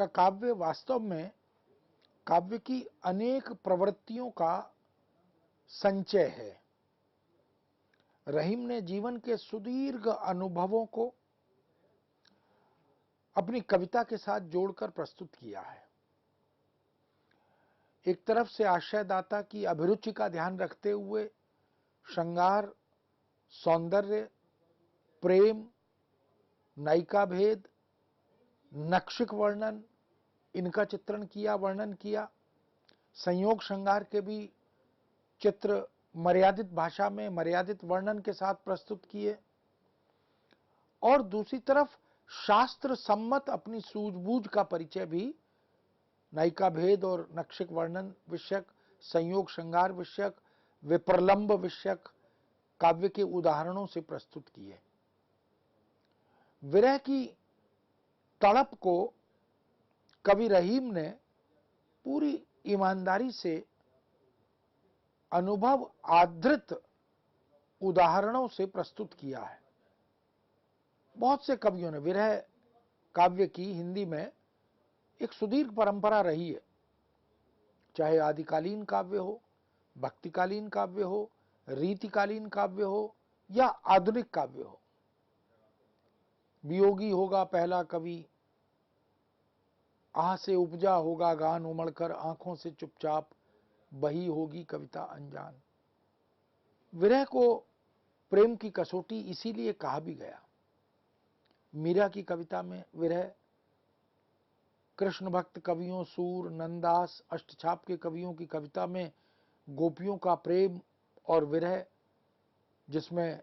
का काव्य वास्तव में काव्य की अनेक प्रवृत्तियों का संचय है। रहीम ने जीवन के सुदीर्घ अनुभवों को अपनी कविता के साथ जोड़कर प्रस्तुत किया है। एक तरफ से आशयदाता की अभिरुचि का ध्यान रखते हुए श्रृंगार, सौंदर्य, प्रेम, नायिका भेद, नक्षिक वर्णन, इनका चित्रण किया, वर्णन किया। संयोग श्रृंगार के भी चित्र मर्यादित भाषा में मर्यादित वर्णन के साथ प्रस्तुत किए, और दूसरी तरफ शास्त्र सम्मत अपनी सूझबूझ का परिचय भी नायिका भेद और नक्षिक वर्णन विषयक, संयोग श्रृंगार विषयक, विप्रलंब विषयक काव्य के उदाहरणों से प्रस्तुत किए। विरह की तड़प को कवि रहीम ने पूरी ईमानदारी से अनुभव आधृत उदाहरणों से प्रस्तुत किया है। बहुत से कवियों ने विरह काव्य की हिंदी में एक सुदीर्घ परंपरा रही है, चाहे आदिकालीन काव्य हो, भक्तिकालीन काव्य हो, रीतिकालीन काव्य हो या आधुनिक काव्य हो। वियोगी होगा पहला कवि, आह से उपजा होगा गान उमड़कर, आंखों से चुपचाप बही होगी कविता अनजान। विरह को प्रेम की कसौटी इसीलिए कहा भी गया। मीरा की कविता में विरह, कृष्ण भक्त कवियों सूर, नंदास, अष्टछाप के कवियों की कविता में गोपियों का प्रेम और विरह, जिसमें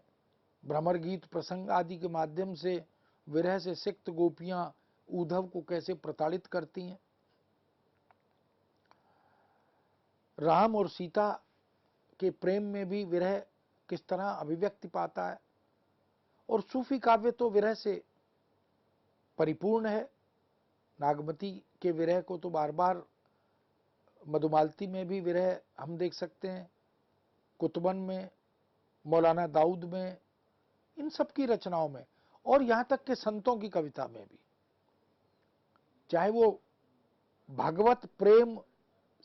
भ्रमर गीत प्रसंग आदि के माध्यम से विरह से सिक्त गोपियां उद्धव को कैसे प्रताड़ित करती हैं। राम और सीता के प्रेम में भी विरह किस तरह अभिव्यक्ति पाता है। और सूफी काव्य तो विरह से परिपूर्ण है। नागमती के विरह को तो बार बार मधुमालती में भी विरह हम देख सकते हैं, कुतुबन में, मौलाना दाऊद में, इन सब की रचनाओं में, और यहां तक के संतों की कविता में भी, चाहे वो भगवत प्रेम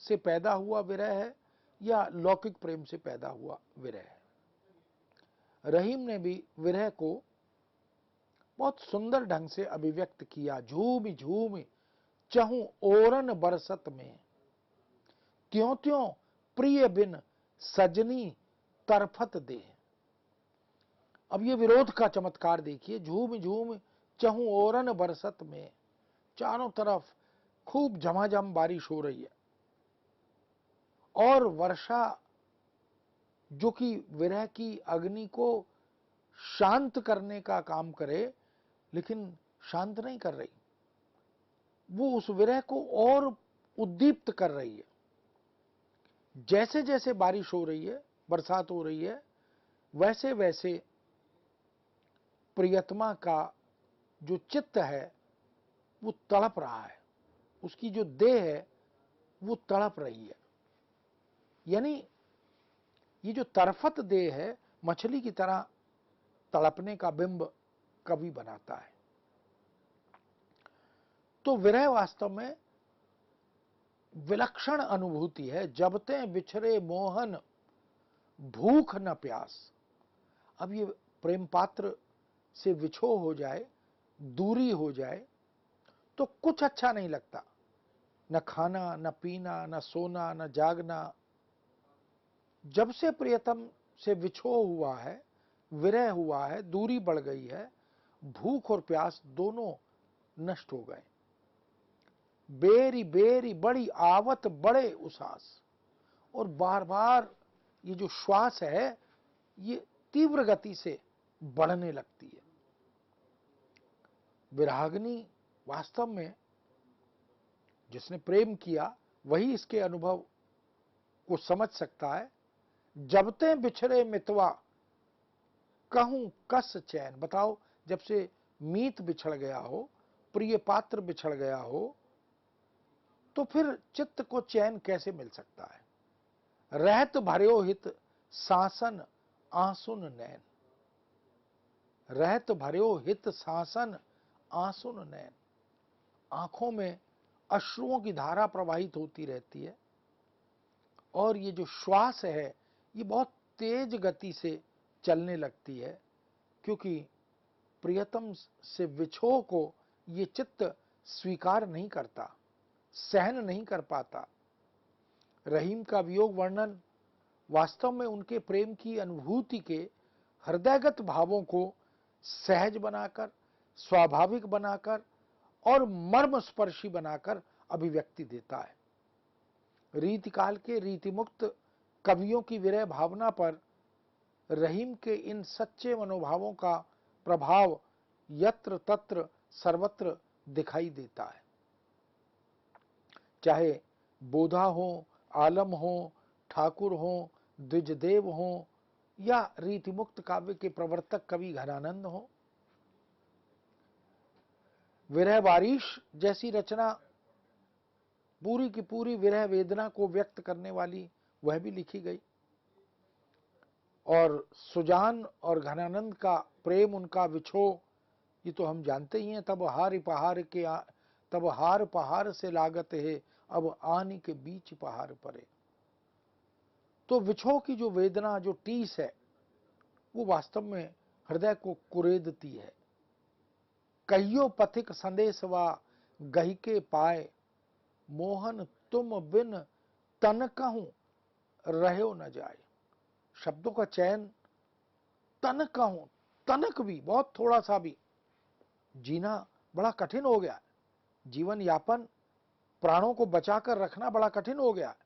से पैदा हुआ विरह है या लौकिक प्रेम से पैदा हुआ विरह है। रहीम ने भी विरह को बहुत सुंदर ढंग से अभिव्यक्त किया। झूम झूम चहूं ओरन बरसत में, त्यों त्यों प्रिय बिन सजनी तरफत दे। अब ये विरोध का चमत्कार देखिए। झूम झूम चहूं ओरन बरसत में, चारों तरफ खूब झमाझम बारिश हो रही है, और वर्षा जो कि विरह की अग्नि को शांत करने का काम करे, लेकिन शांत नहीं कर रही, वो उस विरह को और उद्दीप्त कर रही है। जैसे जैसे बारिश हो रही है, बरसात हो रही है, वैसे वैसे प्रियतमा का जो चित्त है वो तड़प रहा है, उसकी जो देह है वो तड़प रही है। यानी ये जो तरफत देह है, मछली की तरह तड़पने का बिंब कवि बनाता है। तो विरह वास्तव में विलक्षण अनुभूति है। जबते बिछरे मोहन भूख न प्यास। अब ये प्रेम पात्र से विछोह हो जाए, दूरी हो जाए, तो कुछ अच्छा नहीं लगता। न खाना, न पीना, न सोना, न जागना। जब से प्रियतम से विछोह हुआ है, विरह हुआ है, दूरी बढ़ गई है, भूख और प्यास दोनों नष्ट हो गए। बेरी बेरी बड़ी आवत बड़े उसास। और बार बार ये जो श्वास है ये तीव्र गति से बढ़ने लगती है। विरागनी वास्तव में जिसने प्रेम किया वही इसके अनुभव को समझ सकता है। जबते बिछड़े मितवा कहूं कस चैन। बताओ, जब से मीत बिछड़ गया हो, प्रिय पात्र बिछड़ गया हो, तो फिर चित्त को चैन कैसे मिल सकता है। रहत भर्यो हित सासन आंसुन नैन। रहत भर्यो हित सासन आंसुन नैन। आंखों में अश्रुओं की धारा प्रवाहित होती रहती है और ये जो श्वास है ये बहुत तेज गति से चलने लगती है, क्योंकि प्रियतम से विछोह को ये चित्त स्वीकार नहीं करता, सहन नहीं कर पाता। रहीम का वियोग वर्णन वास्तव में उनके प्रेम की अनुभूति के हृदयगत भावों को सहज बनाकर, स्वाभाविक बनाकर और मर्मस्पर्शी बनाकर अभिव्यक्ति देता है। रीतिकाल के रीतिमुक्त कवियों की विरह भावना पर रहीम के इन सच्चे मनोभावों का प्रभाव यत्र तत्र सर्वत्र दिखाई देता है। चाहे बोधा हो, आलम हो, ठाकुर हो, द्विजदेव हो या रीतिमुक्त काव्य के प्रवर्तक कवि घनानंद हो, विरह बारिश जैसी रचना पूरी की पूरी विरह वेदना को व्यक्त करने वाली वह भी लिखी गई। और सुजान और घनानंद का प्रेम, उनका विछोह, ये तो हम जानते ही हैं। तब हार पहाड़ से लागत है, अब आनी के बीच पहाड़ परे। तो विछोह की जो वेदना, जो टीस है, वो वास्तव में हृदय को कुरेदती है। कहियो पथिक संदेशवा गही के पाए, मोहन तुम बिन तन कहूं रहो न जाए। शब्दों का चयन, तन कहूं, तनक भी, बहुत थोड़ा सा भी जीना बड़ा कठिन हो गया। जीवन यापन, प्राणों को बचाकर रखना बड़ा कठिन हो गया।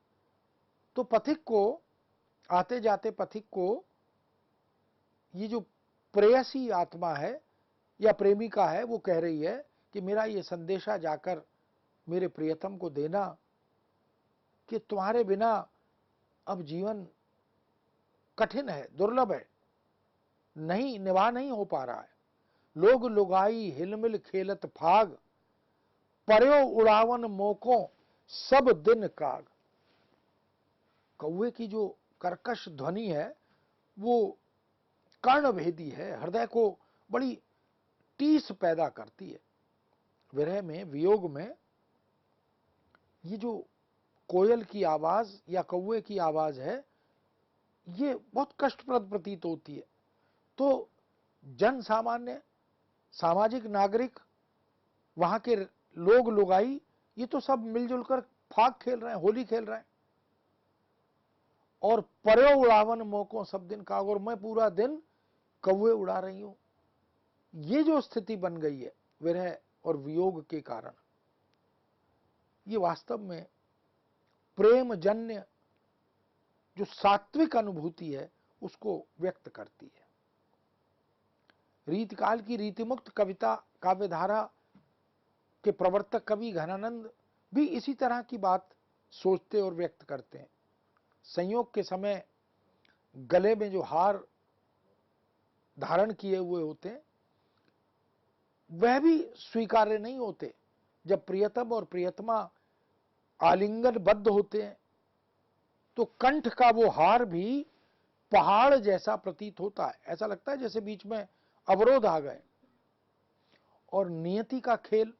तो पथिक को, आते जाते पथिक को, ये जो प्रेयसी आत्मा है या प्रेमिका है, वो कह रही है कि मेरा ये संदेशा जाकर मेरे प्रियतम को देना कि तुम्हारे बिना अब जीवन कठिन है, दुर्लभ है, नहीं निभा नहीं हो पा रहा है। लोग लुगाई हिलमिल खेलत फाग, पर्यो उड़ावन मोकों सब दिन काग। कौवे की जो कर्कश ध्वनि है वो कर्णभेदी है, हृदय को बड़ी टीस पैदा करती है। विरह में, वियोग में ये जो कोयल की आवाज या कौवे की आवाज है, ये बहुत कष्टप्रद प्रतीत होती है। तो जन सामान्य, सामाजिक नागरिक, वहां के लोग लुगाई, ये तो सब मिलजुल कर फाग खेल रहे हैं, होली खेल रहे हैं। और पर्यो उड़ावन मोकों सब दिन काग, और मैं पूरा दिन कौवे उड़ा रही हूं। ये जो स्थिति बन गई है विरह और वियोग के कारण, ये वास्तव में प्रेम जन्य जो सात्विक अनुभूति है उसको व्यक्त करती है। रीतिकाल की रीतिमुक्त कविता काव्यधारा के प्रवर्तक कवि घनानंद भी इसी तरह की बात सोचते और व्यक्त करते हैं। संयोग के समय गले में जो हार धारण किए हुए होते हैं वह भी स्वीकार्य नहीं होते। जब प्रियतम और प्रियतमा आलिंगनबद्ध होते हैं तो कंठ का वो हार भी पहाड़ जैसा प्रतीत होता है। ऐसा लगता है जैसे बीच में अवरोध आ गए। और नियति का खेल,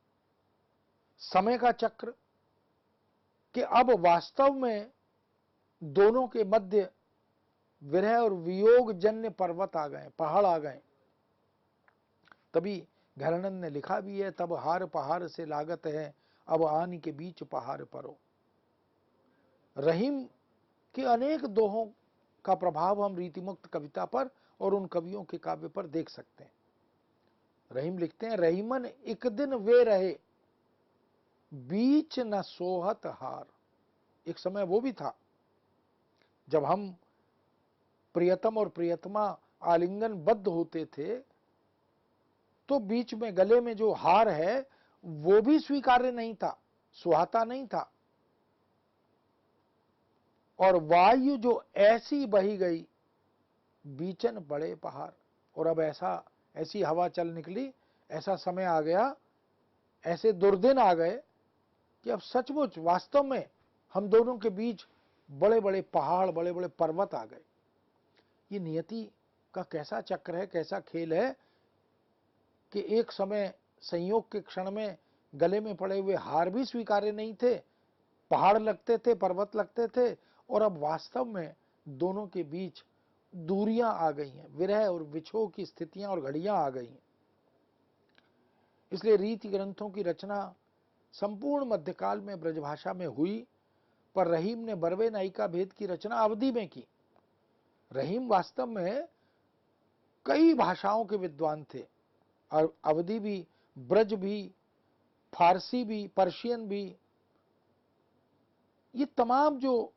समय का चक्र, कि अब वास्तव में दोनों के मध्य विरह और वियोग जन्य पर्वत आ गए, पहाड़ आ गए। तभी घनानंद ने लिखा भी है, तब हार पहाड़ से लागत है, अब आनी के बीच पहाड़ परो। रहीम के अनेक दोहों का प्रभाव हम रीतिमुक्त कविता पर और उन कवियों के काव्य पर देख सकते हैं। रहीम लिखते हैं, रहीमन एक दिन वे रहे, बीच न सोहत हार। एक समय वो भी था जब हम प्रियतम और प्रियतमा आलिंगनबद्ध होते थे तो बीच में गले में जो हार है वो भी स्वीकार्य नहीं था, सुहाता नहीं था। और वायु जो ऐसी बही गई, बीचन बड़े पहाड़। और अब ऐसी हवा चल निकली, ऐसा समय आ गया, ऐसे दुर्दिन आ गए कि अब सचमुच वास्तव में हम दोनों के बीच बड़े बड़े पहाड़, बड़े बड़े पर्वत आ गए। ये नियति का कैसा चक्र है, कैसा खेल है कि एक समय संयोग के क्षण में गले में पड़े हुए हार भी स्वीकार्य नहीं थे, पहाड़ लगते थे, पर्वत लगते थे, और अब वास्तव में दोनों के बीच दूरियां आ गई हैं, विरह और विछोह की स्थितियां और घड़ियां आ गई हैं। इसलिए रीति ग्रंथों की रचना संपूर्ण मध्यकाल में ब्रजभाषा में हुई, पर रहीम ने बरवे नायिका भेद की रचना अवधि में की। रहीम वास्तव में कई भाषाओं के विद्वान थे, और अवधि भी, ब्रज भी, फारसी भी, पर्शियन भी, ये तमाम जो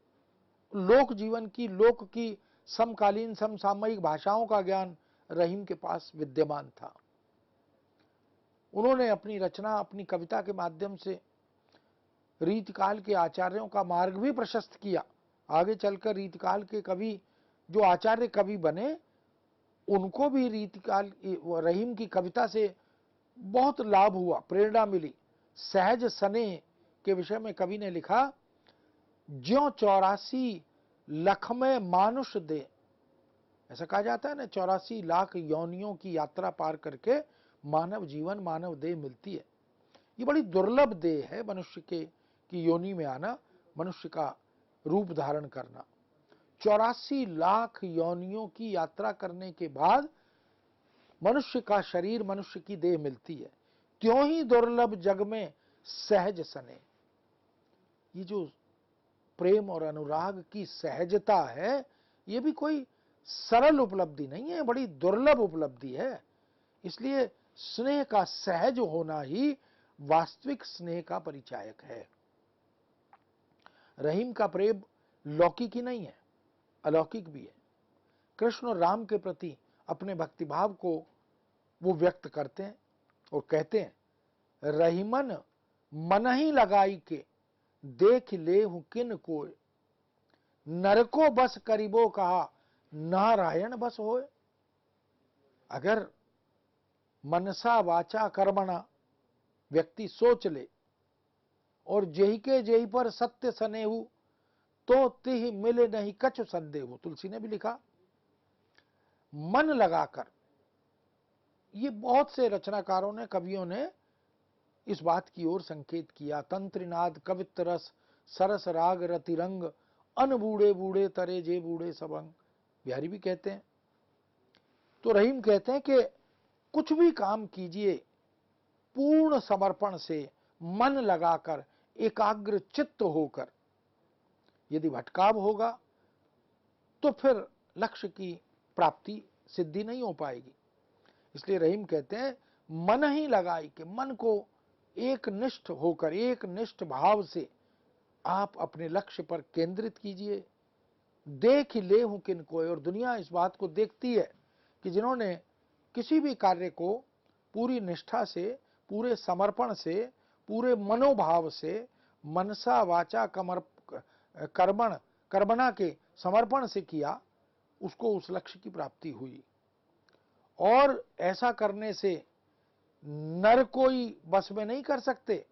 लोक जीवन की, लोक की समकालीन समसामयिक भाषाओं का ज्ञान रहीम के पास विद्यमान था। उन्होंने अपनी रचना, अपनी कविता के माध्यम से रीतिकाल के आचार्यों का मार्ग भी प्रशस्त किया। आगे चलकर रीतिकाल के कवि, जो आचार्य कवि बने, उनको भी रीतिकाल रहीम की कविता से बहुत लाभ हुआ, प्रेरणा मिली। सहज स्नेह के विषय में कवि ने लिखा, ज्यों 84 लख में मानुष दे। ऐसा कहा जाता है ना, 84 लाख योनियों की यात्रा पार करके मानव जीवन, मानव देह मिलती है। ये बड़ी दुर्लभ देह है मनुष्य के की योनि में आना, मनुष्य का रूप धारण करना। 84 लाख योनियों की यात्रा करने के बाद मनुष्य का शरीर, मनुष्य की देह मिलती है। त्यों ही दुर्लभ जग में सहज सने। ये जो प्रेम और अनुराग की सहजता है, ये भी कोई सरल उपलब्धि नहीं है, बड़ी दुर्लभ उपलब्धि है। इसलिए स्नेह का सहज होना ही वास्तविक स्नेह का परिचायक है। रहीम का प्रेम लौकिक ही नहीं है, अलौकिक भी है। कृष्ण और राम के प्रति अपने भक्तिभाव को वो व्यक्त करते हैं और कहते हैं, रहीमन मन ही लगाई के देख ले हूं किन को, नरको बस करीबो कहा नारायण बस होए। अगर मनसा वाचा कर्मणा व्यक्ति सोच ले और जेहि के जेहि पर सत्य सनेहु, तो तिह मिले नहीं कछु संदेहु। तुलसी ने भी लिखा। मन लगाकर, ये बहुत से रचनाकारों ने, कवियों ने इस बात की ओर संकेत किया। तंत्रिनाद कवित्त रस सरस राग रतिरंग, अन बूढ़े बूढ़े तरे जे बूढ़े सबंग। बिहारी भी कहते हैं। तो रहीम कहते हैं कि कुछ भी काम कीजिए पूर्ण समर्पण से, मन लगाकर, एकाग्र चित्त होकर। यदि भटकाव होगा तो फिर लक्ष्य की प्राप्ति, सिद्धि नहीं हो पाएगी। इसलिए रहीम कहते हैं, मन ही लगाई के, मन को एक निष्ठ होकर, एक निष्ठ भाव से आप अपने लक्ष्य पर केंद्रित कीजिए। देख ले हूं किन को, और दुनिया इस बात को देखती है कि जिन्होंने किसी भी कार्य को पूरी निष्ठा से, पूरे समर्पण से, पूरे मनोभाव से, मनसा वाचा कर्मणा के समर्पण से किया, उसको उस लक्ष्य की प्राप्ति हुई। और ऐसा करने से नर कोई बस में नहीं कर सकते,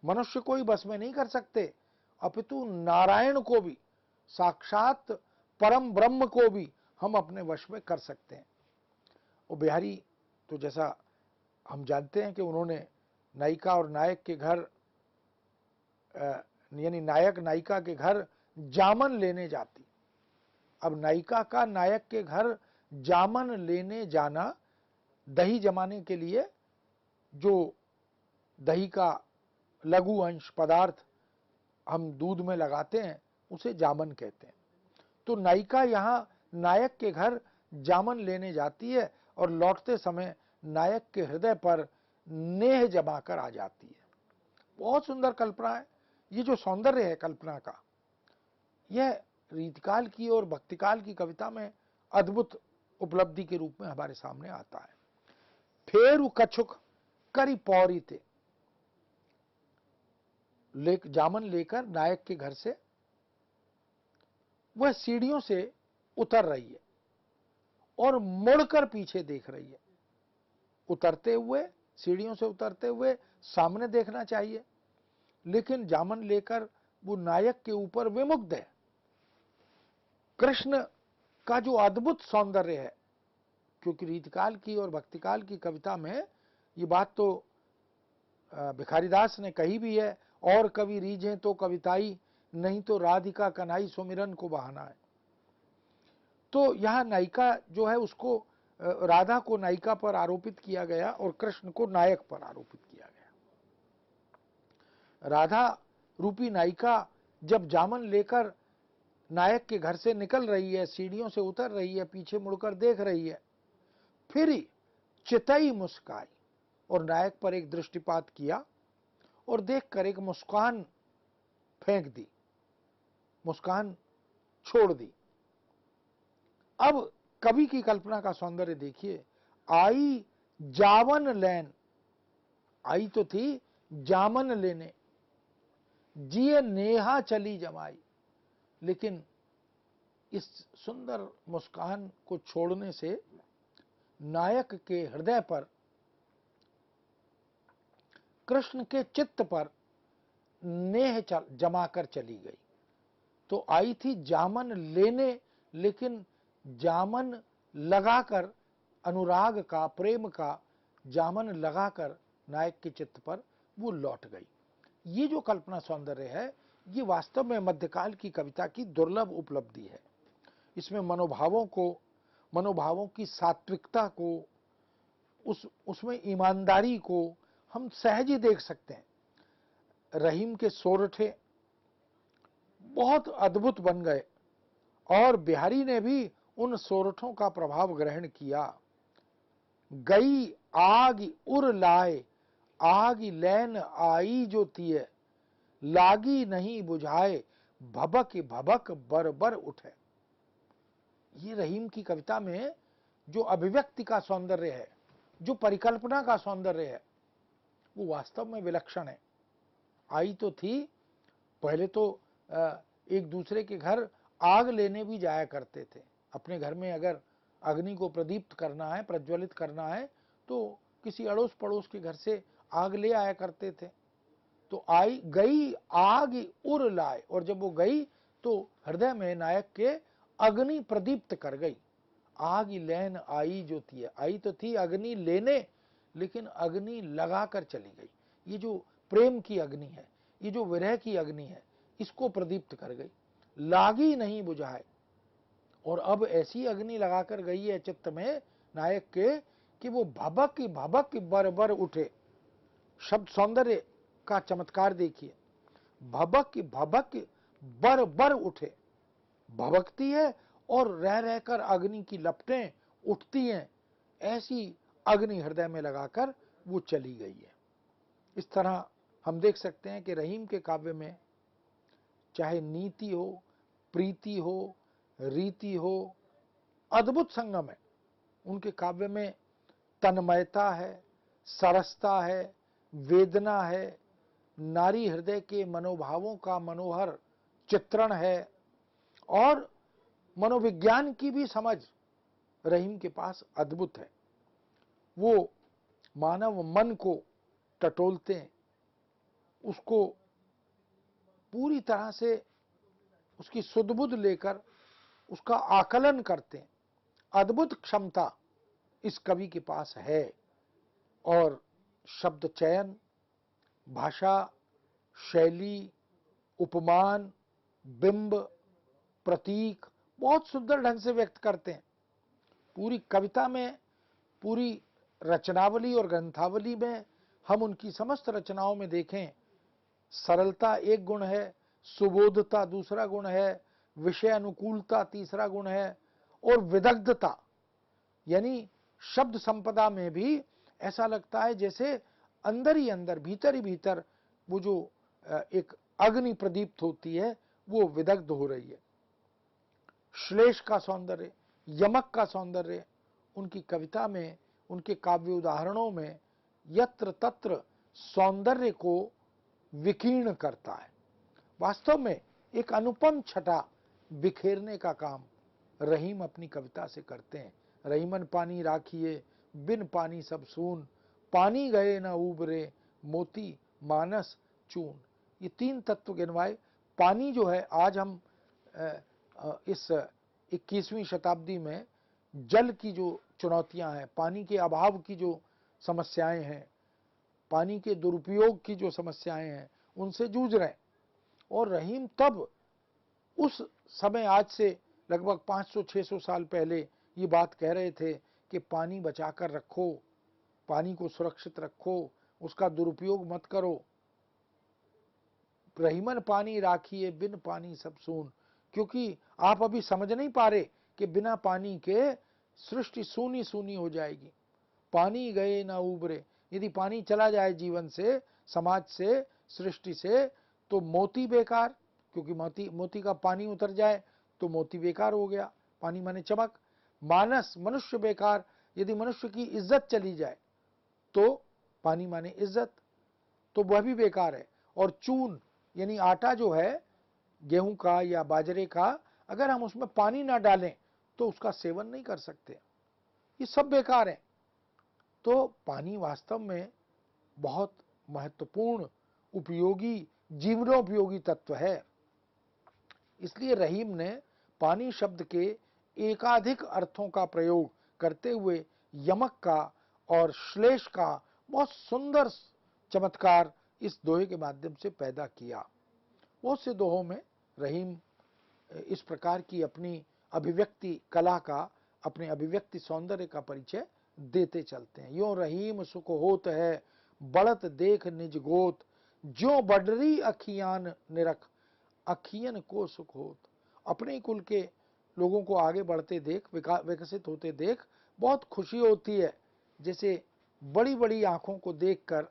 मनुष्य कोई बस में नहीं कर सकते, अपितु नारायण को भी, साक्षात परम ब्रह्म को भी हम अपने वश में कर सकते हैं। और बिहारी तो जैसा हम जानते हैं कि उन्होंने नायिका और नायक के घर, यानी नायक नायिका के घर जामन लेने जाती। अब नायिका का नायक के घर जामन लेने जाना, दही जमाने के लिए जो दही का लघु अंश पदार्थ हम दूध में लगाते हैं, उसे जामन कहते हैं। तो नायिका यहां नायक के घर जामन लेने जाती है और लौटते समय नायक के हृदय पर नेह जमा कर आ जाती है। बहुत सुंदर कल्पना है। ये जो सौंदर्य है कल्पना का, यह रीतिकाल की और भक्तिकाल की कविता में अद्भुत उपलब्धि के रूप में हमारे सामने आता है। फेरु कछुक करी पौरी थे, जामन लेकर नायक के घर से वह सीढ़ियों से उतर रही है और मुड़कर पीछे देख रही है। उतरते हुए, सीढ़ियों से उतरते हुए सामने देखना चाहिए, लेकिन जामन लेकर वो नायक के ऊपर विमुग्ध है। कृष्ण का जो अद्भुत सौंदर्य है, क्योंकि रीतिकाल की और भक्तिकाल की कविता में ये बात तो भिखारीदास ने कही भी है, और कवि रीझें तो कविताई, नहीं तो राधिका कन्हई सुमिरन को बहाना है। तो यहां नायिका जो है उसको, राधा को नायिका पर आरोपित किया गया और कृष्ण को नायक पर आरोपित किया गया। राधा रूपी नायिका जब जामन लेकर नायक के घर से निकल रही है, सीढ़ियों से उतर रही है, पीछे मुड़कर देख रही है, फिर ही चितई मुस्काई और नायक पर एक दृष्टिपात किया और देखकर एक मुस्कान फेंक दी, मुस्कान छोड़ दी। अब कवि की कल्पना का सौंदर्य देखिए। आई जावन लैन, आई तो थी जामन लेने, जिए नेहा चली जमाई, लेकिन इस सुंदर मुस्कान को छोड़ने से नायक के हृदय पर, कृष्ण के चित्त पर नेह जमाकर चली गई। तो आई थी जामन लेने, लेकिन जामन लगाकर, अनुराग का, प्रेम का जामन लगाकर नायक के चित्त पर वो लौट गई। ये जो कल्पना सौंदर्य है, ये वास्तव में मध्यकाल की कविता की दुर्लभ उपलब्धि है। इसमें मनोभावों को, मनोभावों की सात्विकता को, उसमें ईमानदारी को हम सहज ही देख सकते हैं। रहीम के सोरठे बहुत अद्भुत बन गए और बिहारी ने भी उन सोरठों का प्रभाव ग्रहण किया। गई आग उर लाए, आग लैन आई जो तिये, लागी नहीं बुझाए, भबक भबक बर बर उठे। ये रहीम की कविता में जो अभिव्यक्ति का सौंदर्य है, जो परिकल्पना का सौंदर्य है, वो वास्तव में विलक्षण है। आई तो थी, पहले तो एक दूसरे के घर आग लेने भी जाया करते थे। अपने घर में अगर अग्नि को प्रदीप्त करना है, प्रज्वलित करना है, तो किसी अड़ोस पड़ोस के घर से आग ले आया करते थे। तो आई गई आग उर लाए, और जब वो गई तो हृदय में नायक के अग्नि प्रदीप्त कर गई। आग लैन आई जो थी, आई तो थी अग्नि लेने, लेकिन अग्नि लगाकर चली गई। ये जो प्रेम की अग्नि है, ये जो विरह की अग्नि है, इसको प्रदीप्त कर गई, लागी नहीं बुझाए। और अब ऐसी अग्नि लगाकर गई है चित्त में नायक के कि वो भबक भबक बर बर उठे। शब्द सौंदर्य का चमत्कार देखिए। भबक भबक बर बर उठे, भबकती है और रह रहकर अग्नि की लपटें उठती हैं, ऐसी अग्नि हृदय में लगाकर वो चली गई है। इस तरह हम देख सकते हैं कि रहीम के काव्य में चाहे नीति हो, प्रीति हो, रीति हो, अद्भुत संगम है। उनके काव्य में तन्मयता है, सरसता है, वेदना है, नारी हृदय के मनोभावों का मनोहर चित्रण है, और मनोविज्ञान की भी समझ रहीम के पास अद्भुत है। वो मानव मन को टटोलते हैं, उसको पूरी तरह से उसकी सुध-बुध लेकर उसका आकलन करते हैं। अद्भुत क्षमता इस कवि के पास है, और शब्द चयन, भाषा, शैली, उपमान, बिंब, प्रतीक बहुत सुंदर ढंग से व्यक्त करते हैं। पूरी कविता में, पूरी रचनावली और ग्रंथावली में हम उनकी समस्त रचनाओं में देखें, सरलता एक गुण है, सुबोधता दूसरा गुण है, विषय अनुकूलता तीसरा गुण है, और विदग्धता, यानी शब्द संपदा में भी ऐसा लगता है जैसे अंदर ही अंदर, भीतर ही भीतर वो जो एक अग्नि प्रदीप्त होती है, वो विदग्ध हो रही है। श्लेष का सौंदर्य, यमक का सौंदर्य उनकी कविता में, उनके काव्य उदाहरणों में यत्र तत्र सौंदर्य को विकीर्ण करता है। वास्तव में एक अनुपम छटा बिखेरने का काम रहीम अपनी कविता से करते हैं। रहीमन पानी राखिए, बिन पानी सब सून, पानी गए न उबरे, मोती मानस चून। ये तीन तत्व गिनवाए। पानी जो है, आज हम इस 21वीं शताब्दी में जल की जो चुनौतियां हैं, पानी के अभाव की जो समस्याएं हैं, पानी के दुरुपयोग की जो समस्याएं हैं उनसे जूझ रहे हैं। और रहीम तब उस समय, आज से लगभग 500-600 साल पहले ये बात कह रहे थे कि पानी बचाकर रखो, पानी को सुरक्षित रखो, उसका दुरुपयोग मत करो। रहीमन पानी राखिए, बिन पानी सब सून। क्योंकि आप अभी समझ नहीं पा रहे कि बिना पानी के सृष्टि सूनी सूनी हो जाएगी। पानी गए ना उबरे, यदि पानी चला जाए जीवन से, समाज से, सृष्टि से, तो मोती बेकार, क्योंकि मोती का पानी उतर जाए तो मोती बेकार हो गया, पानी माने चमक। मानस, मनुष्य बेकार, यदि मनुष्य की इज्जत चली जाए तो पानी माने इज्जत, तो वह भी बेकार है। और चून यानी आटा जो है गेहूं का या बाजरे का, अगर हम उसमें पानी ना डालें तो उसका सेवन नहीं कर सकते, ये सब बेकार है। तो पानी वास्तव में बहुत महत्वपूर्ण, उपयोगी, जीवनोपयोगी तत्व है। इसलिए रहीम ने पानी शब्द के एकाधिक अर्थों का प्रयोग करते हुए यमक का और श्लेष का बहुत सुंदर चमत्कार इस दोहे के माध्यम से पैदा किया। बहुत से दोहों में रहीम इस प्रकार की अपनी अभिव्यक्ति कला का, अपने अभिव्यक्ति सौंदर्य का परिचय देते चलते हैं। यो रहीम सुख होत है, बढ़त देख निज गोत, ज्यो बडरी अखियान निरख, अखियन को सुख होत। अपने कुल के लोगों को आगे बढ़ते देख, विकसित होते देख बहुत खुशी होती है, जैसे बड़ी बड़ी आंखों को देखकर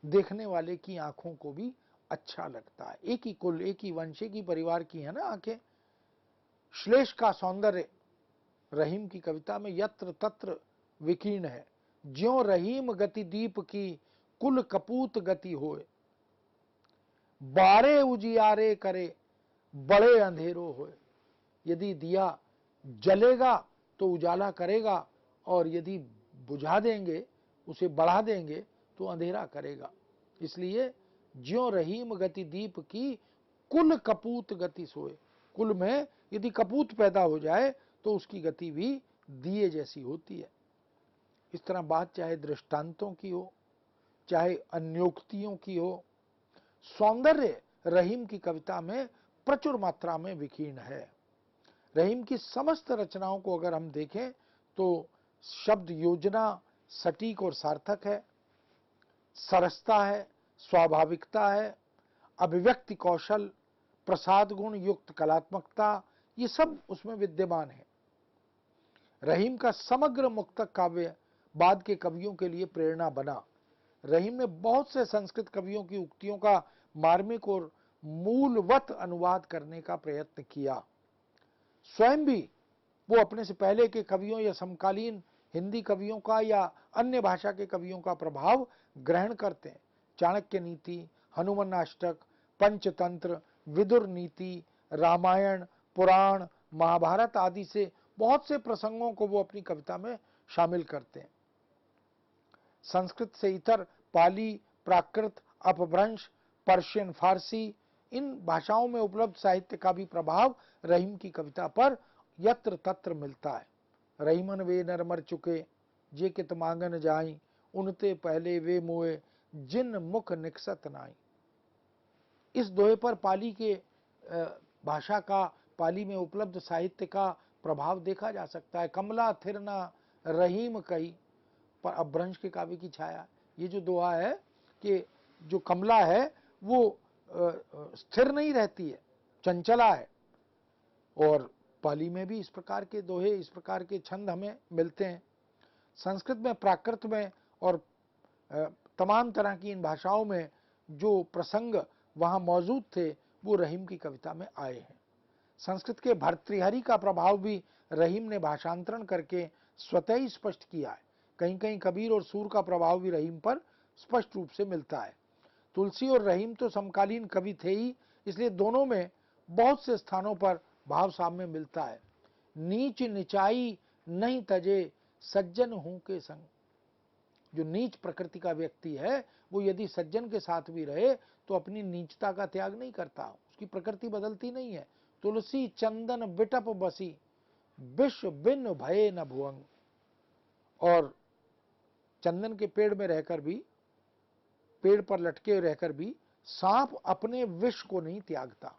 देखने वाले की आंखों को भी अच्छा लगता है। एक ही कुल, एक ही वंश, एक ही परिवार की है ना आंखें। श्लेष का सौंदर्य रहीम की कविता में यत्र तत्र विकीर्ण है। ज्यों रहीम गति दीप की, कुल कपूत गति होए, बारे उजियारे करे, बड़े अंधेरो होए। यदि दिया जलेगा तो उजाला करेगा, और यदि बुझा देंगे, उसे बढ़ा देंगे तो अंधेरा करेगा। इसलिए ज्यों रहीम गति दीप की, कुल कपूत गति सोए। कुल में यदि कपूत पैदा हो जाए तो उसकी गति भी दिए जैसी होती है। इस तरह बात चाहे दृष्टांतों की हो, चाहे अन्योक्तियों की हो, सौंदर्य रहीम की कविता में प्रचुर मात्रा में विकीर्ण है। रहीम की समस्त रचनाओं को अगर हम देखें तो शब्द योजना सटीक और सार्थक है, सरसता है, स्वाभाविकता है, अभिव्यक्ति कौशल, प्रसाद गुण युक्त कलात्मकता, ये सब उसमें विद्यमान है। रहीम का समग्र मुक्तक काव्य बाद के कवियों के लिए प्रेरणा बना। रहीम ने बहुत से संस्कृत कवियों की उक्तियों का मार्मिक और मूलवत अनुवाद करने का प्रयत्न किया। स्वयं भी वो अपने से पहले के कवियों या समकालीन हिंदी कवियों का या अन्य भाषा के कवियों का प्रभाव ग्रहण करते हैं। चाणक्य नीति, हनुमानाष्टक, पंचतंत्र, विदुर नीति, रामायण, पुराण, महाभारत आदि से बहुत से प्रसंगों को वो अपनी कविता में शामिल करते हैं। संस्कृत से इतर पाली, प्राकृत, अपभ्रंश, पर्शियन, फारसी, इन भाषाओं में उपलब्ध साहित्य का भी प्रभाव रहीम की कविता पर यत्र तत्र मिलता है। रहीमन वे नर मर चुके, जे कित मांगन जाई, उनते पहले वे मोए, जिन मुख निकसत नाई। इस दोहे पर पाली के भाषा का, पाली में उपलब्ध साहित्य का प्रभाव देखा जा सकता है। कमला थिरना रहीम कही, पर अपभ्रंश के काव्य की छाया। ये जो दोहा है कि जो कमला है वो स्थिर नहीं रहती है, चंचला है। और पाली में भी इस प्रकार के दोहे, इस प्रकार के छंद हमें मिलते हैं। संस्कृत में, प्राकृत में और तमाम तरह की इन भाषाओं में जो प्रसंग वहाँ मौजूद थे वो रहीम की कविता में आए हैं। संस्कृत के भर्तृहरि का प्रभाव भी रहीम ने भाषांतरण करके स्वतः ही स्पष्ट किया है। कहीं कहीं कबीर और सूर का प्रभाव भी रहीम पर स्पष्ट रूप से मिलता है। तुलसी और रहीम तो समकालीन कवि थे ही, इसलिए दोनों में बहुत से स्थानों पर भाव साम्य मिलता है। नीच निचाई नहीं तजे, सज्जन हूं के संग। जो नीच प्रकृति का व्यक्ति है वो यदि सज्जन के साथ भी रहे तो अपनी नीचता का त्याग नहीं करता, उसकी प्रकृति बदलती नहीं है। तुलसी चंदन बिटप बसी, विश्व बिन भय न भुवंग। और चंदन के पेड़ में रहकर भी पेड़ पर लटके रहकर भी सांप अपने विष को नहीं त्यागता।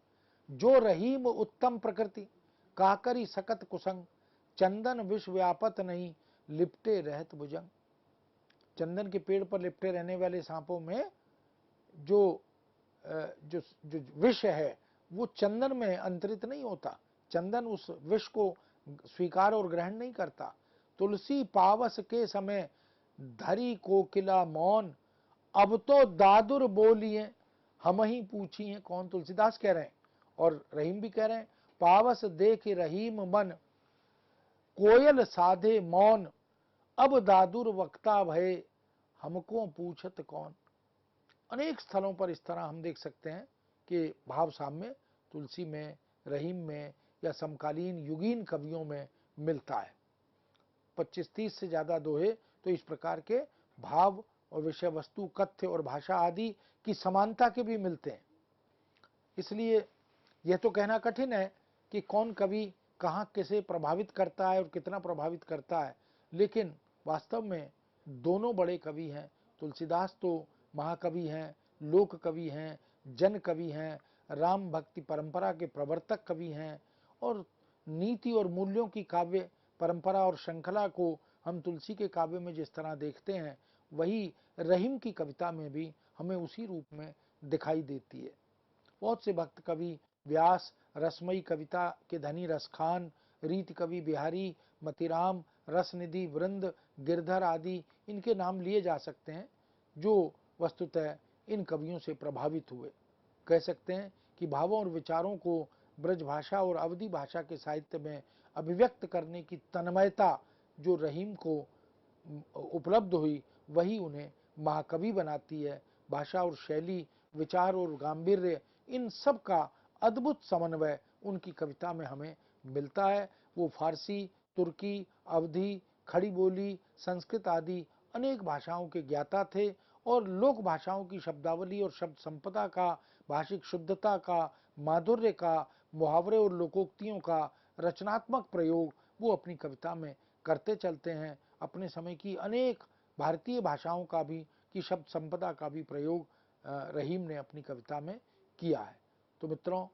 जो रहीम उत्तम प्रकृति, काकरी सकत कुसंग, चंदन विष व्यापत नहीं, लिपटे रहत भुजंग। चंदन के पेड़ पर लिपटे रहने वाले सांपों में जो जो जो विष है वो चंदन में अंतरित नहीं होता, चंदन उस विष को स्वीकार और ग्रहण नहीं करता। तुलसी पावस के समय धरी कोकिला मौन, अब तो दादुर बोलिए हम ही पूछिए कौन। तुलसीदास कह रहे हैं और रहीम भी कह रहे हैं, पावस देख रहीम मन, कोयल साधे मौन, अब दादुर वक्ता भय, हमको पूछत कौन। अनेक स्थलों पर इस तरह हम देख सकते हैं कि भाव साम्य तुलसी में, रहीम में या समकालीन युगीन कवियों में मिलता है। 25-30 से ज़्यादा दोहे तो इस प्रकार के भाव और विषय वस्तु, कथ्य और भाषा आदि की समानता के भी मिलते हैं। इसलिए यह तो कहना कठिन है कि कौन कवि कहाँ किसे प्रभावित करता है और कितना प्रभावित करता है, लेकिन वास्तव में दोनों बड़े कवि हैं। तुलसीदास तो महाकवि हैं, लोक कवि हैं, जन कवि हैं, राम भक्ति परंपरा के प्रवर्तक कवि हैं, और नीति और मूल्यों की काव्य परंपरा और श्रृंखला को हम तुलसी के काव्य में जिस तरह देखते हैं, वही रहीम की कविता में भी हमें उसी रूप में दिखाई देती है। बहुत से भक्त कवि व्यास, रसमयी कविता के धनी रसखान, रीति कवि बिहारी, मतिराम, रसनिधि, वृंद, गिरधर आदि इनके नाम लिए जा सकते हैं, जो वस्तुतः इन कवियों से प्रभावित हुए। कह सकते हैं कि भावों और विचारों को ब्रज भाषा और अवधी भाषा के साहित्य में अभिव्यक्त करने की तन्मयता जो रहीम को उपलब्ध हुई, वही उन्हें महाकवि बनाती है। भाषा और शैली, विचार और गांभीर्य, इन सब का अद्भुत समन्वय उनकी कविता में हमें मिलता है। वो फारसी, तुर्की, अवधी, खड़ी बोली, संस्कृत आदि अनेक भाषाओं के ज्ञाता थे और लोक भाषाओं की शब्दावली और शब्द संपदा का, भाषिक शुद्धता का, माधुर्य का, मुहावरे और लोकोक्तियों का रचनात्मक प्रयोग वो अपनी कविता में करते चलते हैं। अपने समय की अनेक भारतीय भाषाओं का भी, की शब्द संपदा का भी प्रयोग रहीम ने अपनी कविता में किया है। तो मित्रों,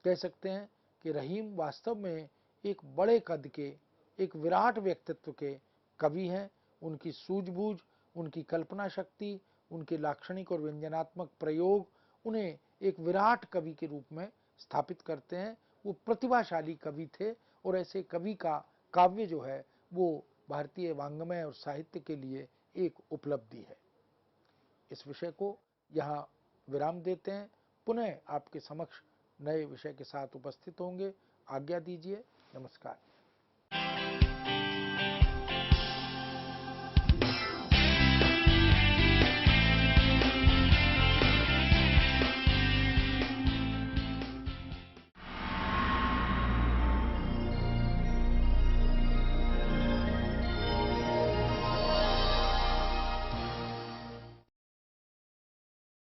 कह सकते हैं कि रहीम वास्तव में एक बड़े कद के, एक विराट व्यक्तित्व के कवि हैं। उनकी सूझबूझ, उनकी कल्पना शक्ति, उनके लाक्षणिक और व्यंजनात्मक प्रयोग उन्हें एक विराट कवि के रूप में स्थापित करते हैं। वो प्रतिभाशाली कवि थे और ऐसे कवि का काव्य जो है वो भारतीय वाङ्मय और साहित्य के लिए एक उपलब्धि है। इस विषय को यहाँ विराम देते हैं। पुनः आपके समक्ष नए विषय के साथ उपस्थित होंगे। आज्ञा दीजिए। नमस्कार।